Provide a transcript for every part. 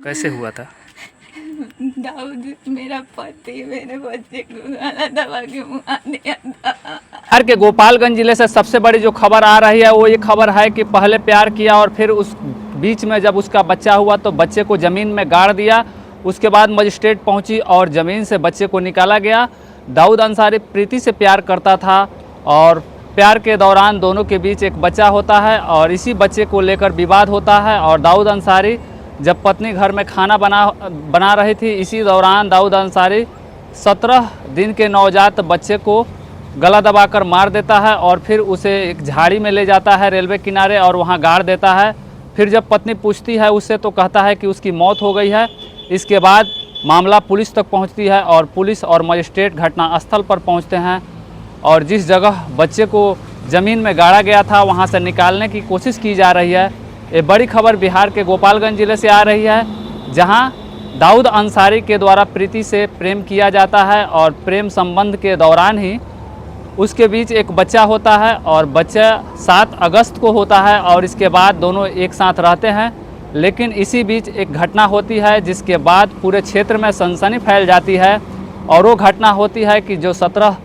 कैसे हुआ था? दाऊद मेरा पति मेरे बच्चे को गाला दबा के मुआ दिया था। बिहार के गोपालगंज जिले से सबसे बड़ी जो खबर आ रही है वो ये खबर है कि पहले प्यार किया और फिर उस बीच में जब उसका बच्चा हुआ तो बच्चे को ज़मीन में गाड़ दिया। उसके बाद मजिस्ट्रेट पहुंची और ज़मीन से बच्चे को निकाला गया। दाऊद अंसारी प्रीति से प्यार करता था और प्यार के दौरान दोनों के बीच एक बच्चा होता है और इसी बच्चे को लेकर विवाद होता है। और दाऊद अंसारी जब पत्नी घर में खाना बना रही थी, इसी दौरान दाऊद अंसारी 17 दिन के नवजात बच्चे को गला दबाकर मार देता है और फिर उसे एक झाड़ी में ले जाता है रेलवे किनारे और वहां गाड़ देता है। फिर जब पत्नी पूछती है उससे तो कहता है कि उसकी मौत हो गई है। इसके बाद मामला पुलिस तक पहुंचती है और पुलिस और मजिस्ट्रेट घटनास्थल पर पहुंचते हैं और जिस जगह बच्चे को ज़मीन में गाड़ा गया था वहां से निकालने की कोशिश की जा रही है। ये बड़ी खबर बिहार के गोपालगंज जिले से आ रही है, जहां दाऊद अंसारी के द्वारा प्रीति से प्रेम किया जाता है और प्रेम संबंध के दौरान ही उसके बीच एक बच्चा होता है और बच्चा 7 अगस्त को होता है और इसके बाद दोनों एक साथ रहते हैं। लेकिन इसी बीच एक घटना होती है जिसके बाद पूरे क्षेत्र में सनसनी फैल जाती है और वो घटना होती है कि जो 17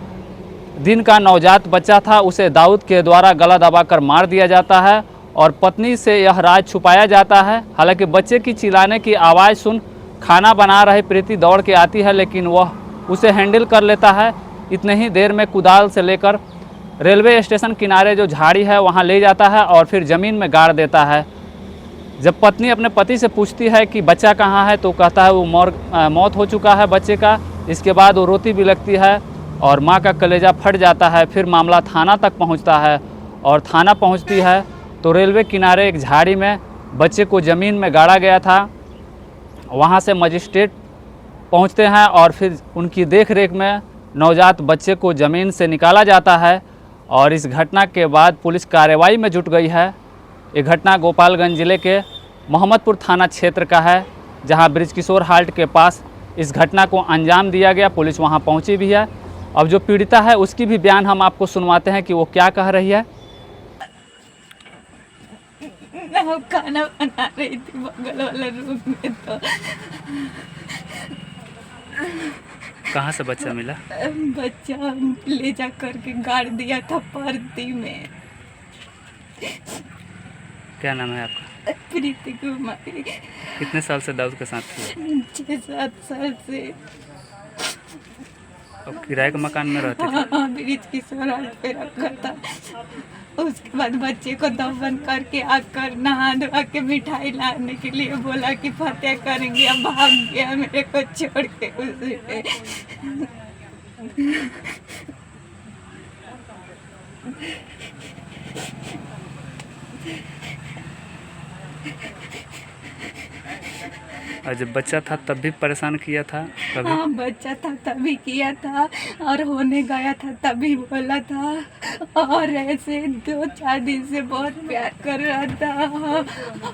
दिन का नवजात बच्चा था उसे दाऊद के द्वारा गला दबाकर मार दिया जाता है और पत्नी से यह राज छुपाया जाता है। हालांकि बच्चे की चिल्लाने की आवाज़ सुन खाना बना रही प्रीति दौड़ के आती है, लेकिन वह उसे हैंडल कर लेता है। इतने ही देर में कुदाल से लेकर रेलवे स्टेशन किनारे जो झाड़ी है वहां ले जाता है और फिर ज़मीन में गाड़ देता है। जब पत्नी अपने पति से पूछती है कि बच्चा कहाँ है तो कहता है वो मौत हो चुका है बच्चे का। इसके बाद वो रोती भी लगती है और माँ का कलेजा फट जाता है। फिर मामला थाना तक पहुँचता है और थाना पहुँचती है तो रेलवे किनारे एक झाड़ी में बच्चे को ज़मीन में गाड़ा गया था। वहाँ से मजिस्ट्रेट पहुँचते हैं और फिर उनकी देखरेख में नवजात बच्चे को ज़मीन से निकाला जाता है और इस घटना के बाद पुलिस कार्रवाई में जुट गई है। ये घटना गोपालगंज ज़िले के मोहम्मदपुर थाना क्षेत्र का है, जहाँ ब्रिजकिशोर हाल्ट के पास इस घटना को अंजाम दिया गया। पुलिस वहाँ पहुँची भी है। अब जो पीड़िता है उसकी भी बयान हम आपको सुनवाते हैं कि वो क्या कह रही है। मैं खाना बना रही थी बगल वाले रूम में, तो कहाँ से बच्चा मिला? बच्चा ले जा करके गाड़ दिया था परती में। क्या नाम है आपका? प्रीति कुमारी। कितने साल से दाऊद के साथ थे? 6-7 साल से। और किराए के मकान में रहते थे? हाँ, ब्रिजकिशोर हाल्ट पे रखा था। उसके बाद बच्चे को दफन करके आकर नहा धोआ के मिठाई लाने के लिए बोला कि फतेह करेंगे, अब भाग गया मेरे को छोड़ के उसे। और जब बच्चा था तब भी परेशान किया था कभी? हाँ, बच्चा था तभी किया था और होने गया था तभी बोला था और ऐसे 2-4 दिन से बहुत प्यार कर रहा था।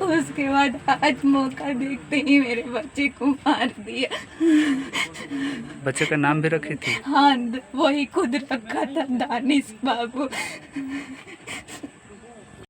उसके बाद आज मौका देखते ही मेरे बच्चे को मार दिया। बच्चे का नाम भी रखी थी? हाँ, वही खुद रखा था, दानिश बाबू।